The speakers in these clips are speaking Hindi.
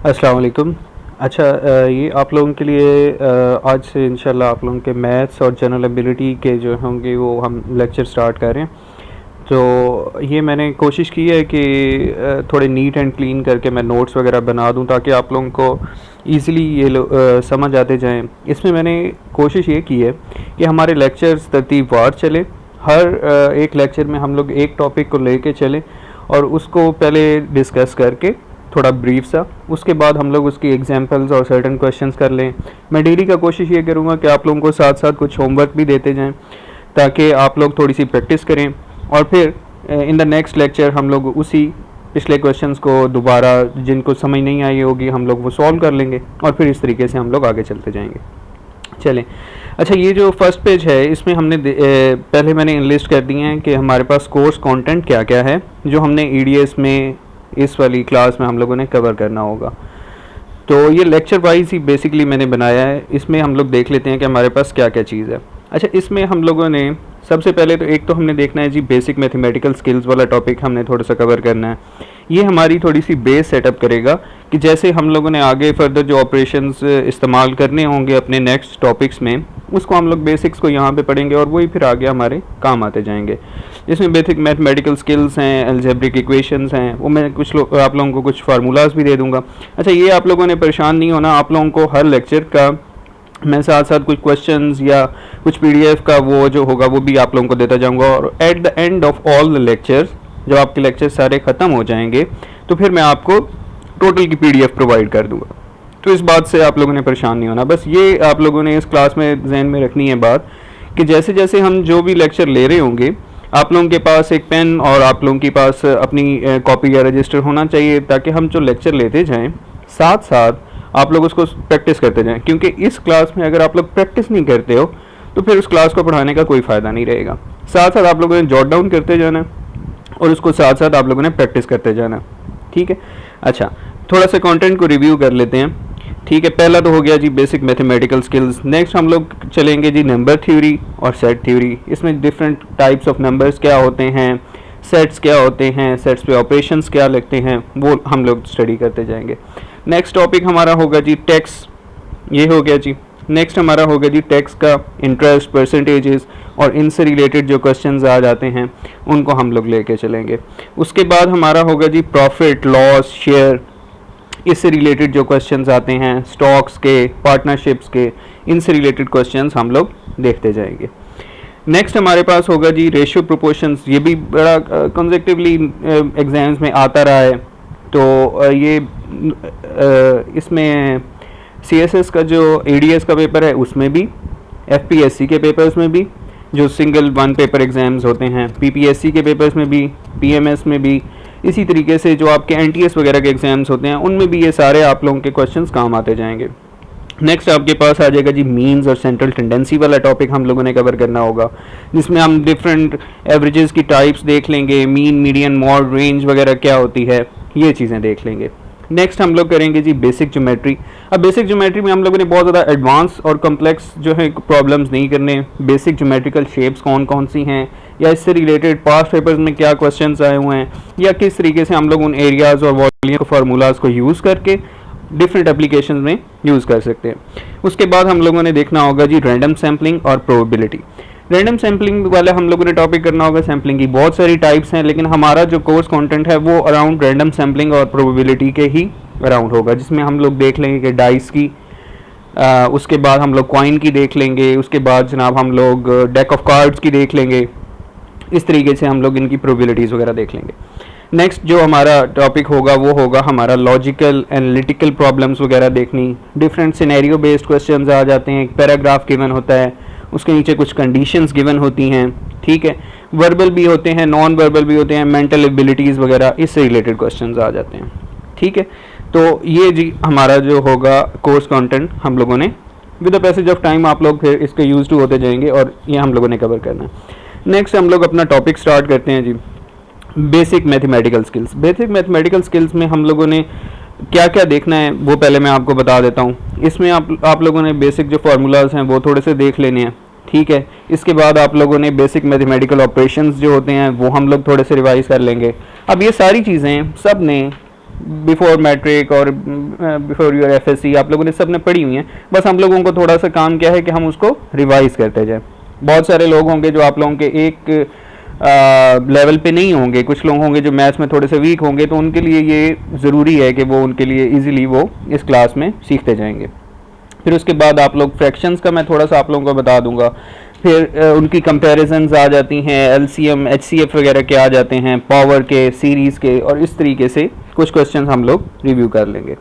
अस्सलाम वालेकुम। अच्छा, ये आप लोगों के लिए आज से इंशाल्लाह आप लोगों के मैथ्स और जनरल एबिलिटी के जो होंगे वो हम लेक्चर स्टार्ट कर रहे हैं। तो ये मैंने कोशिश की है कि थोड़े नीट एंड क्लीन करके मैं नोट्स वगैरह बना दूं ताकि आप लोगों को ईज़िली समझ आते जाएं। इसमें मैंने कोशिश ये की है कि हमारे लेक्चर्स तरतीबवार चलें। हर एक लेक्चर में हम लोग एक टॉपिक को लेके चलें और उसको पहले डिस्कस करके थोड़ा ब्रीफ सा, उसके बाद हम लोग उसकी एग्जांपल्स और सर्टेन क्वेश्चंस कर लें। मैं डेली का कोशिश ये करूँगा कि आप लोगों को साथ साथ कुछ होमवर्क भी देते जाएं ताकि आप लोग थोड़ी सी प्रैक्टिस करें और फिर इन द नेक्स्ट लेक्चर हम लोग उसी पिछले क्वेश्चंस को दोबारा जिनको समझ नहीं आई होगी हम लोग वो सॉल्व कर लेंगे और फिर इस तरीके से हम लोग आगे चलते जाएंगे। चलें। अच्छा, ये जो फर्स्ट पेज है इसमें हमने पहले मैंने लिस्ट कर दिए हैं कि हमारे पास कोर्स कंटेंट क्या क्या है जो हमने ईडीएस में इस वाली क्लास में हम लोगों ने कवर करना होगा। तो ये लेक्चर वाइज ही बेसिकली मैंने बनाया है। इसमें हम लोग देख लेते हैं कि हमारे पास क्या क्या चीज़ है। अच्छा, इसमें हम लोगों ने सबसे पहले तो एक तो हमने देखना है जी बेसिक मैथमेटिकल स्किल्स वाला टॉपिक हमने थोड़ा सा कवर करना है। ये हमारी थोड़ी सी बेस सेटअप करेगा कि जैसे हम लोगों ने आगे फर्दर जो ऑपरेशंस इस्तेमाल करने होंगे अपने नेक्स्ट टॉपिक्स में उसको हम लोग बेसिक्स को यहाँ पे पढ़ेंगे और वही फिर आगे हमारे काम आते जाएंगे। इसमें बेसिक मैथमेटिकल स्किल्स हैं, अलजेब्रिक इक्वेशंस हैं, वो मैं आप लोगों को कुछ फार्मूलाज भी दे दूँगा। अच्छा, ये आप लोगों ने परेशान नहीं होना, आप लोगों को हर लेक्चर का मैं साथ साथ कुछ क्वेश्चंस या कुछ पीडीएफ का वो जो होगा वो भी आप लोगों को देता जाऊंगा और at the end of all the lectures जब आपके लेक्चर सारे ख़त्म हो जाएंगे तो फिर मैं आपको टोटल की पीडीएफ प्रोवाइड कर दूंगा। तो इस बात से आप लोगों ने परेशान नहीं होना। बस ये आप लोगों ने इस क्लास में जहन में रखनी है बात कि जैसे जैसे हम जो भी लेक्चर ले रहे होंगे आप लोगों के पास एक पेन और आप लोगों के पास अपनी कॉपी या रजिस्टर होना चाहिए ताकि हम जो लेक्चर लेते जाएँ साथ साथ आप लोग उसको प्रैक्टिस करते जाएं, क्योंकि इस क्लास में अगर आप लोग प्रैक्टिस नहीं करते हो तो फिर उस क्लास को पढ़ाने का कोई फ़ायदा नहीं रहेगा। साथ साथ आप लोगों ने जॉट डाउन करते जाना और उसको साथ साथ आप लोगों ने प्रैक्टिस करते जाना। ठीक है। अच्छा, थोड़ा सा कंटेंट को रिव्यू कर लेते हैं। ठीक है, पहला तो हो गया जी बेसिक मैथमेटिकल स्किल्स। नेक्स्ट हम लोग चलेंगे जी नंबर थ्योरी और सेट थ्योरी। इसमें डिफरेंट टाइप्स ऑफ नंबर्स क्या होते हैं, सेट्स क्या होते हैं, सेट्स पे ऑपरेशंस क्या लगते हैं, वो हम लोग स्टडी करते जाएंगे। नेक्स्ट टॉपिक हमारा होगा जी टैक्स, ये हो गया जी। नेक्स्ट हमारा होगा जी टैक्स का इंटरेस्ट, परसेंटेजेस और इनसे रिलेटेड जो क्वेश्चंस आ जाते हैं उनको हम लोग लेके चलेंगे। उसके बाद हमारा होगा जी प्रॉफिट लॉस शेयर, इससे रिलेटेड जो क्वेश्चंस आते हैं स्टॉक्स के, पार्टनरशिप्स के, इनसे रिलेटेड क्वेश्चंस हम लोग देखते जाएंगे। नेक्स्ट हमारे पास होगा जी रेशियो प्रोपोर्शंस। ये भी बड़ा कंसेक्टिवली एग्जाम्स में आता रहा है। तो ये इसमें सीएसएस का जो एडीएस का पेपर है उसमें भी, एफपीएससी के पेपर्स में भी जो सिंगल वन पेपर एग्जाम्स होते हैं, पीपीएससी के पेपर्स में भी, पीएमएस में भी, इसी तरीके से जो आपके एनटीएस वगैरह के एग्जाम्स होते हैं उनमें भी ये सारे आप लोगों के क्वेश्चंस काम आते जाएंगे। नेक्स्ट आपके पास आ जाएगा जी मीन्स और सेंट्रल टेंडेंसी वाला टॉपिक हम लोगों ने कवर करना होगा, जिसमें हम डिफरेंट एवरेजेस की टाइप्स देख लेंगे, मीन, मीडियन, मॉड, रेंज वगैरह क्या होती है, ये चीज़ें देख लेंगे। नेक्स्ट हम लोग करेंगे जी बेसिक ज्योमेट्री। अब बेसिक ज्योमेट्री में हम लोगों ने बहुत ज़्यादा एडवांस और कम्प्लेक्स जो है प्रॉब्लम्स नहीं करने। बेसिक ज्योमेट्रिकल शेप्स कौन कौन सी हैं या इससे रिलेटेड पास्ट पेपर्स में क्या क्वेश्चंस आए हुए हैं या किस तरीके से हम लोग उन एरियाज़ और वॉल्यूम फार्मूलाज को यूज़ करके डिफरेंट एप्लीकेशन में यूज़ कर सकते हैं। उसके बाद हम लोगों ने देखना होगा जी रैंडम सैम्पलिंग और प्रोबेबिलिटी। रैंडम सैम्पलिंग वाला हम लोगों ने टॉपिक करना होगा। सैम्पलिंग की बहुत सारी टाइप्स हैं लेकिन हमारा जो कोर्स कंटेंट है वो अराउंड रैंडम सैम्पलिंग और प्रोबेबिलिटी के ही अराउंड होगा, जिसमें हम लोग देख लेंगे कि डाइस की, उसके बाद हम लोग कॉइन की देख लेंगे, उसके बाद जनाब हम लोग डेक ऑफ कार्ड्स की देख लेंगे। इस तरीके से हम लोग इनकी प्रोबेबिलिटीज़ वगैरह देख लेंगे। नेक्स्ट जो हमारा टॉपिक होगा वो होगा हमारा लॉजिकल एनालिटिकल प्रॉब्लम्स वगैरह देखनी। डिफरेंट सिनेरियो बेस्ड क्वेश्चंस आ जाते हैं, एक पैराग्राफ गिवन होता है, उसके नीचे कुछ कंडीशंस गिवन होती हैं। ठीक है, वर्बल भी होते हैं, नॉन वर्बल भी होते हैं, मेंटल एबिलिटीज़ वगैरह, इससे रिलेटेड क्वेश्चंस आ जाते हैं। ठीक है, तो ये जी हमारा जो होगा कोर्स कंटेंट हम लोगों ने with the passage of time आप लोग फिर इसके यूज टू होते जाएंगे और ये हम लोगों ने कवर करना है। नेक्स्ट हम लोग अपना टॉपिक स्टार्ट करते हैं जी basic mathematical skills. Basic mathematical skills में हम लोगों ने क्या क्या देखना है वो पहले मैं आपको बता देता हूँ। इसमें आप लोगों ने बेसिक जो फार्मूलाज हैं वो थोड़े से देख लेने हैं। ठीक है, इसके बाद आप लोगों ने बेसिक मैथमेटिकल ऑपरेशंस जो होते हैं वो हम लोग थोड़े से रिवाइज कर लेंगे। अब ये सारी चीज़ें सब ने बिफोर मैट्रिक और बिफोर योर एफएससी आप लोगों ने सब ने पढ़ी हुई हैं, बस हम लोगों को थोड़ा सा काम क्या है कि हम उसको रिवाइज करते जाएं। बहुत सारे लोग होंगे जो आप लोगों के एक लेवल पे नहीं होंगे, कुछ लोग होंगे जो मैथ्स में थोड़े से वीक होंगे, तो उनके लिए ये ज़रूरी है कि वो उनके लिए इजीली वो इस क्लास में सीखते जाएंगे। फिर उसके बाद आप लोग फ्रैक्शंस का मैं थोड़ा सा आप लोगों को बता दूंगा, फिर उनकी कंपैरिजंस आ जाती हैं, एलसीएम एचसीएफ वगैरह के आ जाते हैं, पावर के, सीरीज़ के, और इस तरीके से कुछ क्वेश्चन हम लोग रिव्यू कर लेंगे।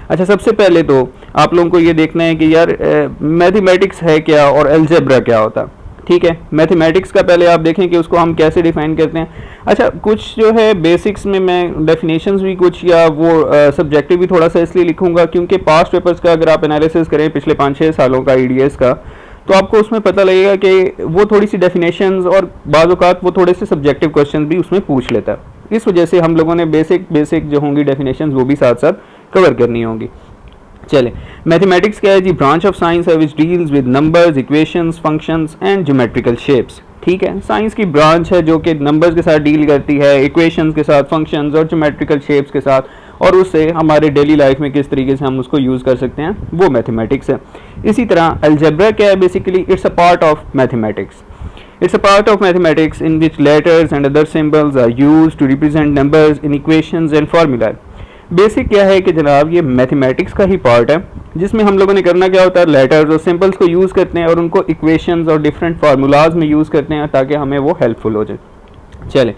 अच्छा, सबसे पहले तो आप लोगों को ये देखना है कि यार मैथमेटिक्स है क्या और अलजेब्रा क्या होता है। ठीक है, मैथमेटिक्स का पहले आप देखें कि उसको हम कैसे डिफाइन करते हैं। अच्छा, कुछ जो है बेसिक्स में मैं डेफिनेशंस भी कुछ या वो सब्जेक्टिव भी थोड़ा सा इसलिए लिखूंगा क्योंकि पास्ट पेपर्स का अगर आप एनालिसिस करें पिछले 5-6 सालों का ईडीएस का, तो आपको उसमें पता लगेगा कि वो थोड़ी सी डेफिनेशंस और बाज़ औक़ात वो थोड़े से सब्जेक्टिव क्वेश्चन भी उसमें पूछ लेता है। इस वजह से हम लोगों ने बेसिक जो होंगी डेफिनेशंस वो भी साथ साथ कवर करनी होंगी। चले, मैथमेटिक्स क्या है जी? ब्रांच ऑफ साइंस है which deals with numbers, equations, functions and geometrical shapes. ठीक है, साइंस की ब्रांच है जो कि नंबर्स के साथ डील करती है, इक्वेशंस के साथ, फंक्शंस और ज्योमेट्रिकल शेप्स के साथ, और उससे हमारे डेली लाइफ में किस तरीके से हम उसको यूज़ कर सकते हैं, वो मैथमेटिक्स है। इसी तरह अलजेब्रा क्या है? Basically it's a part of mathematics. It's a part of mathematics in which letters and other symbols are used to represent numbers in equations and formulae. Basic क्या है कि जनाब ये मैथमेटिक्स का ही पार्ट है जिसमें हम लोगों ने करना क्या होता है, लेटर्स और सिंबल्स को यूज़ करते हैं और उनको इक्वेशंस और डिफरेंट फार्मूलाज में यूज़ करते हैं ताकि हमें वो हेल्पफुल हो जाए। चले,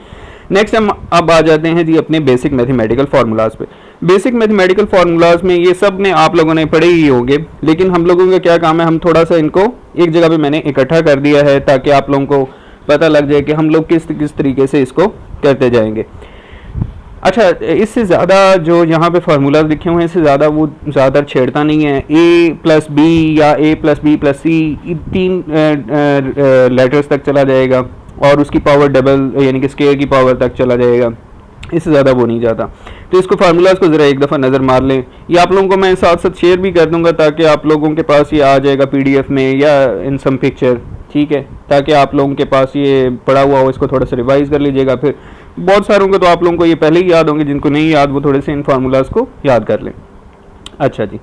नेक्स्ट हम अब आ जाते हैं जी अपने बेसिक मैथमेटिकल फार्मूलाज पे। बेसिक मैथमेटिकल फार्मूलाज में ये सब ने आप लोगों ने पढ़े ही होंगे, लेकिन हम लोगों का क्या काम है, हम थोड़ा सा इनको एक जगह पे मैंने इकट्ठा कर दिया है ताकि आप लोगों को पता लग जाए कि हम लोग किस तरीके से इसको करते जाएंगे। अच्छा, इससे ज़्यादा जो यहाँ पे फार्मूलाज लिखे हुए हैं इससे ज़्यादा वो ज़्यादा छेड़ता नहीं है। ए प्लस बी या ए प्लस बी प्लस सी 3 लेटर्स तक चला जाएगा और उसकी पावर डबल यानी कि स्केयर की पावर तक चला जाएगा, इससे ज़्यादा वो नहीं जाता। तो इसको फार्मूलाज को ज़रा एक दफ़ा नज़र मार लें। ये आप लोगों को मैं साथ साथ शेयर भी कर दूंगा ताकि आप लोगों के पास ये आ जाएगा पीडीएफ में या इन सम पिक्चर। ठीक है, ताकि आप लोगों के पास ये पड़ा हुआ हो, इसको थोड़ा सा रिवाइज़ कर लीजिएगा। फिर बहुत सारों को तो आप लोगों को ये पहले ही याद होंगे, जिनको नहीं याद वो थोड़े से इन फार्मूलाज को याद कर लें। अच्छा जी,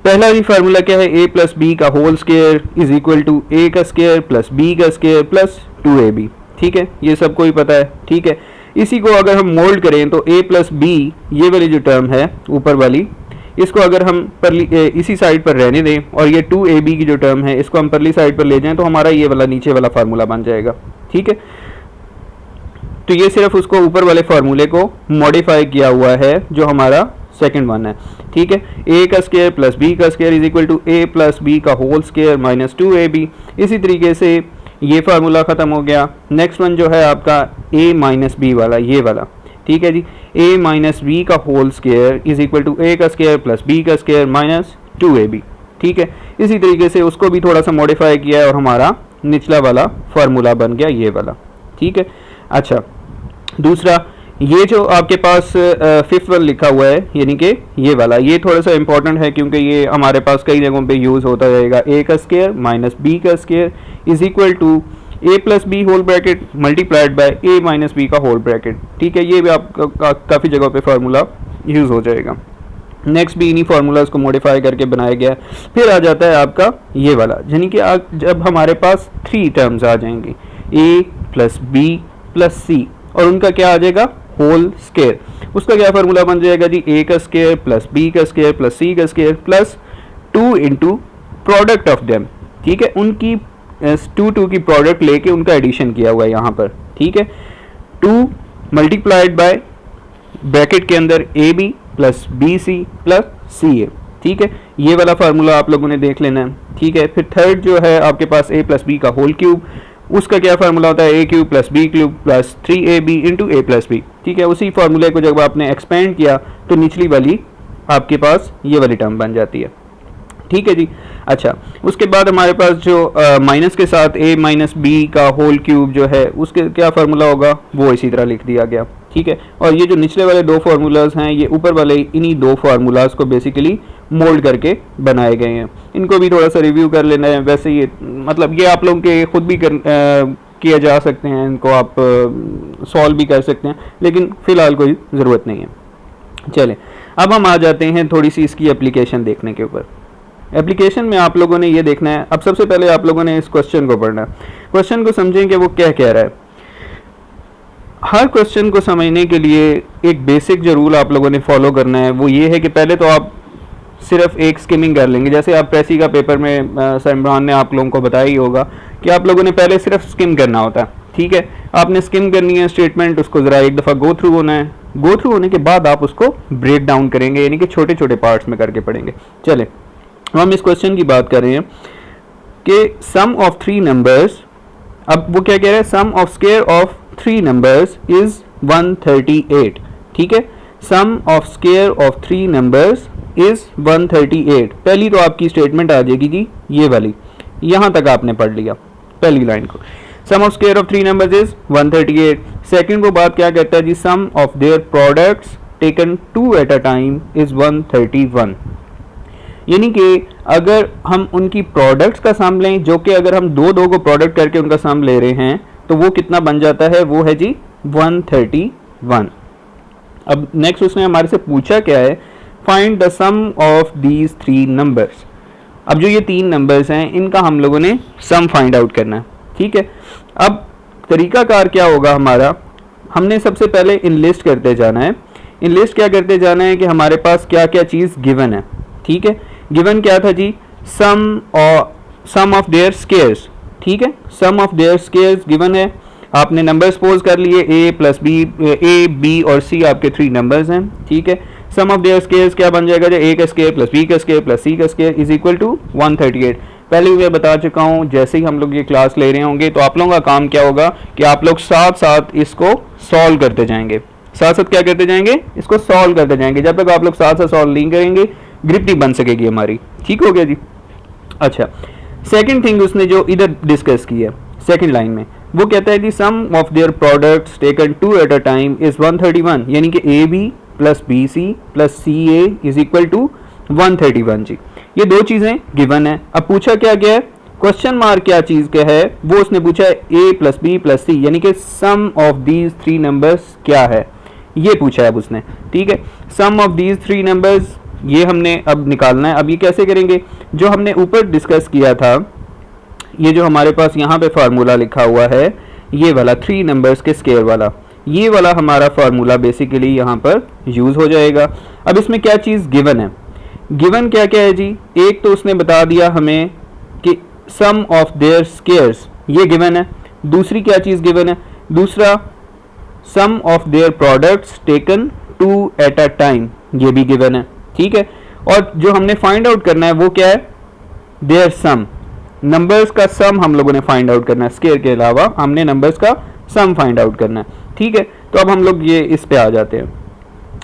पहला जी फार्मूला क्या है? ए प्लस बी का whole square is equal to A का स्क्वायर प्लस बी का स्क्वायर प्लस 2ab। ठीक है, ये सबको ही पता है। ठीक है, इसी को अगर हम मोल्ड करें तो a प्लस बी ये वाली जो टर्म है ऊपर वाली, इसको अगर हम इसी साइड पर रहने दें और ये 2ab की जो टर्म है इसको हम परली साइड पर ले जाएं तो हमारा ये वाला नीचे वाला फार्मूला बन जाएगा। ठीक है, तो ये सिर्फ उसको ऊपर वाले फार्मूले को मॉडिफाई किया हुआ है जो हमारा सेकंड वन है। ठीक है, ए का स्क्वायर प्लस बी का square is equal to a plus B का होल स्क्वायर माइनस 2ab। इसी तरीके से ये फार्मूला ख़त्म हो गया। नेक्स्ट वन जो है आपका a माइनस बी वाला, ये वाला। ठीक है जी, a माइनस बी का whole square is equal to a का स्क्वायर प्लस b का स्क्वायर माइनस 2ab। ठीक है, इसी तरीके से उसको भी थोड़ा सा मॉडिफाई किया है और हमारा निचला वाला फार्मूला बन गया ये वाला। ठीक है, अच्छा दूसरा ये जो आपके पास फिफ्थ वन लिखा हुआ है यानी कि ये वाला, ये थोड़ा सा इंपॉर्टेंट है क्योंकि ये हमारे पास कई जगहों पे यूज़ होता जाएगा। a का स्क्वायर माइनस b का square is equal to a plus b whole bracket multiplied by a minus b का होल ब्रैकेट। ठीक है, ये भी आपका काफ़ी जगहों पे फार्मूला यूज़ हो जाएगा। नेक्स्ट भी इन्हीं फार्मूलाज को मॉडिफाई करके बनाया गया। फिर आ जाता है आपका ये वाला, यानी कि जब हमारे पास 3 टर्म्स आ जाएंगी a प्लस बी प्लस सी और उनका क्या आ जाएगा, होल स्क्वायर। उसका क्या फार्मूला बन जाएगा जी, a का स्क्वायर प्लस b का स्क्वायर प्लस c का square plus 2 into product of them. ठीक है, उनकी 2 की प्रोडक्ट लेके उनका एडिशन किया हुआ है यहाँ पर। ठीक है, 2 मल्टीप्लाइड बाय ब्रैकेट के अंदर A B plus B C plus C A. ठीक है, ये वाला फार्मूला आप लोगों ने देख लेना है। ठीक है, फिर थर्ड जो है आपके पास a प्लस बी का होल क्यूब, उसका क्या फार्मूला होता है, A cube plus B cube plus 3ab into A plus B. ठीक है, उसी फार्मूले को जब आपने एक्सपेंड किया तो निचली वाली आपके पास ये वाली टर्म बन जाती है। ठीक है जी, अच्छा उसके बाद हमारे पास जो माइनस के साथ a माइनस बी का होल क्यूब जो है उसके क्या फार्मूला होगा वो इसी तरह लिख दिया गया। ठीक है, और ये जो निचले वाले 2 फार्मूलाज हैं ये ऊपर वाले इन्हीं 2 फार्मूलाज को बेसिकली मोल्ड करके बनाए गए हैं। इनको भी थोड़ा सा रिव्यू कर लेना है। वैसे ये मतलब ये आप लोगों के खुद भी किया जा सकते हैं, इनको आप सॉल्व भी कर सकते हैं, लेकिन फ़िलहाल कोई ज़रूरत नहीं है। चलें, अब हम आ जाते हैं थोड़ी सी इसकी एप्लीकेशन देखने के ऊपर। एप्लीकेशन में आप लोगों ने ये देखना है, अब सबसे पहले आप लोगों ने इस क्वेश्चन को पढ़ना है, क्वेश्चन को समझें कि वो क्या कह रहा है। हर क्वेश्चन को समझने के लिए एक बेसिक जो रूल आप लोगों ने फॉलो करना है वो ये है कि पहले तो आप सिर्फ एक स्किमिंग कर लेंगे। जैसे आप प्रेसी का पेपर में सर इमरान ने आप लोगों को बताया ही होगा कि आप लोगों ने पहले सिर्फ स्किम करना होता है, ठीक है। आपने स्किम करनी है स्टेटमेंट, उसको ज़रा एक दफ़ा गो थ्रू होना है, गो थ्रू होने के बाद आप उसको ब्रेक डाउन करेंगे, यानी कि छोटे छोटे पार्ट्स में करके पढ़ेंगे। चले, हम इस क्वेश्चन की बात कर रहे हैं कि सम ऑफ 3 नंबर्स, अब वो क्या कह रहा है, sum of square of 3 numbers is 138, ठीक है। Sum of square of 3 numbers is 138। पहली तो आपकी स्टेटमेंट आ जाएगी जी ये वाली, यहां तक आपने पढ़ लिया पहली लाइन को, sum of square of 3 numbers is 138। Second को बात क्या कहता है जी, sum of their products taken 2 at a time is 131। यानी कि अगर हम उनकी प्रोडक्ट्स का सम लें, जो कि अगर हम दो को प्रोडक्ट करके उनका सम ले रहे हैं तो वो कितना बन जाता है, वो है जी 131। अब नेक्स्ट उसने हमारे से पूछा क्या है, find the sum of these 3 numbers. अब जो ये 3 नंबर्स हैं इनका हम लोगों ने सम फाइंड आउट करना है, ठीक है। अब तरीकाकार क्या होगा हमारा, हमने सबसे पहले इनलिस्ट करते जाना है। इनलिस्ट क्या करते जाना है कि हमारे पास क्या क्या चीज़ गिवन है, ठीक है। गिवन क्या था जी, सम ऑफ देयर स्क्वायर्स, ठीक है। Sum of their squares given है, आपने नंबर सपोज कर लिए ए प्लस बी, ए बी और सी आपके 3 नंबर्स हैं, ठीक है। सम ऑफ देयर स्क्वायर्स क्या बन जाएगा, जो ए का स्क्वायर प्लस बी का स्क्वायर प्लस सी का स्क्वायर इज इक्वल टू 138। पहले भी मैं बता चुका हूँ, जैसे ही हम लोग ये क्लास ले रहे होंगे तो आप लोगों का काम क्या होगा कि आप लोग साथ साथ इसको सॉल्व करते जाएंगे, साथ साथ क्या करते जाएंगे, इसको सॉल्व करते जाएंगे। जब तक आप लोग साथ साथ सॉल्व नहीं करेंगे ग्रिप नहीं बन सकेगी हमारी, ठीक हो गया जी। अच्छा, सेकंड थिंग उसने जो इधर डिस्कस की है सेकंड लाइन में, वो कहता है कि sum of their products taken 2 at a time is 131, यानी कि A B plus B C plus C A is equal to 131 जी। ये दो चीज़ें गिवन है। अब पूछा क्या गया है, क्वेश्चन मार्क क्या चीज़ का है, वो उसने पूछा है ए प्लस बी प्लस सी, यानी कि सम ऑफ दीज 3 नंबर्स क्या है, ये पूछा है अब उसने, ठीक है। सम ऑफ दीज 3 नंबर्स ये हमने अब निकालना है। अब ये कैसे करेंगे, जो हमने ऊपर डिस्कस किया था, ये जो हमारे पास यहाँ पे फार्मूला लिखा हुआ है, ये वाला 3 नंबर्स के स्क्वायर वाला, ये वाला हमारा फार्मूला बेसिकली यहाँ पर यूज़ हो जाएगा। अब इसमें क्या चीज़ गिवन है, गिवन क्या क्या है जी, एक तो उसने बता दिया हमें कि सम ऑफ देयर स्क्वायर्स ये गिवन है। दूसरी क्या चीज़ गिवन है, दूसरा sum of their products taken 2 at a time, ये भी गिवन है, ठीक है। और जो हमने फाइंड आउट करना है वो क्या है, देयर सम, नंबर्स का सम हम लोगों ने फाइंड आउट करना है, स्क्वायर के अलावा हमने नंबर्स का सम फाइंड आउट करना है, ठीक है। तो अब हम लोग ये इस पे आ जाते हैं।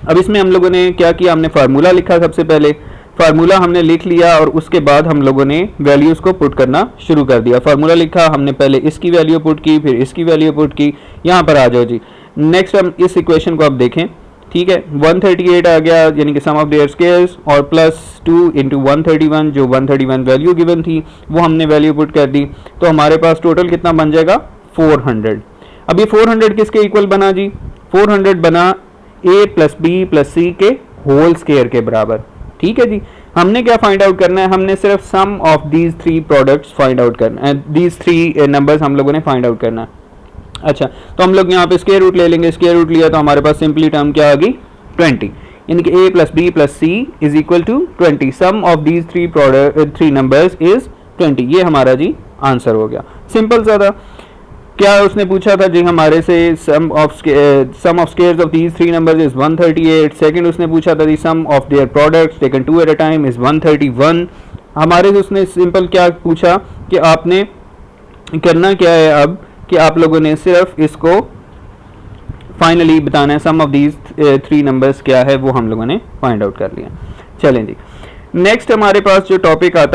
अब इसमें हम लोगों ने क्या किया, हमने फार्मूला लिखा, सबसे पहले फार्मूला हमने लिख लिया और उसके बाद हम लोगों ने वैल्यूज़ को पुट करना शुरू कर दिया। फार्मूला लिखा, हमने पहले इसकी वैल्यू पुट की, फिर इसकी वैल्यू पुट की। यहाँ पर आ जाओ जी, नेक्स्ट हम इस इक्वेशन को अब देखें, ठीक है। 138 आ गया, यानी कि सम ऑफ देयर स्क्वायर्स, और प्लस 2 इंटू 131, जो 131 वैल्यू गिवन थी वो हमने वैल्यू पुट कर दी, तो हमारे पास टोटल कितना बन जाएगा, 400। अब ये 400 किसके इक्वल बना जी, 400 बना ए प्लस बी प्लस सी के होल स्क्वायर के बराबर, ठीक है जी। हमने क्या फाइंड आउट करना है, हमने सिर्फ sum of these 3 products find out करना है, दीज 3 नंबर्स हम लोगों ने फाइंड आउट करना है। अच्छा, तो हम लोग यहाँ पे स्क्वायर रूट ले लेंगे, स्क्वायर रूट लिया तो हमारे पास सिंपली टर्म क्या आ गई, 20, यानी कि A plus B plus C is equal to 20। Sum of these 3 numbers is 20, ये हमारा जी आंसर हो गया, सिंपल सा था। क्या उसने पूछा था जी हमारे से, sum of squares of these 3 numbers is 138। Second उसने पूछा था जी sum of their products taken 2 at a time is 131। हमारे से उसने सिंपल क्या पूछा कि आपने करना क्या है अब, कि आप लोगों ने सिर्फ इसको फाइनली बताना है, सम ऑफ दीज 3 नंबर्स क्या है वो हम लोगों ने फाइंड आउट कर लिया। चलें जी, नेक्स्ट हमारे पास जो टॉपिक आता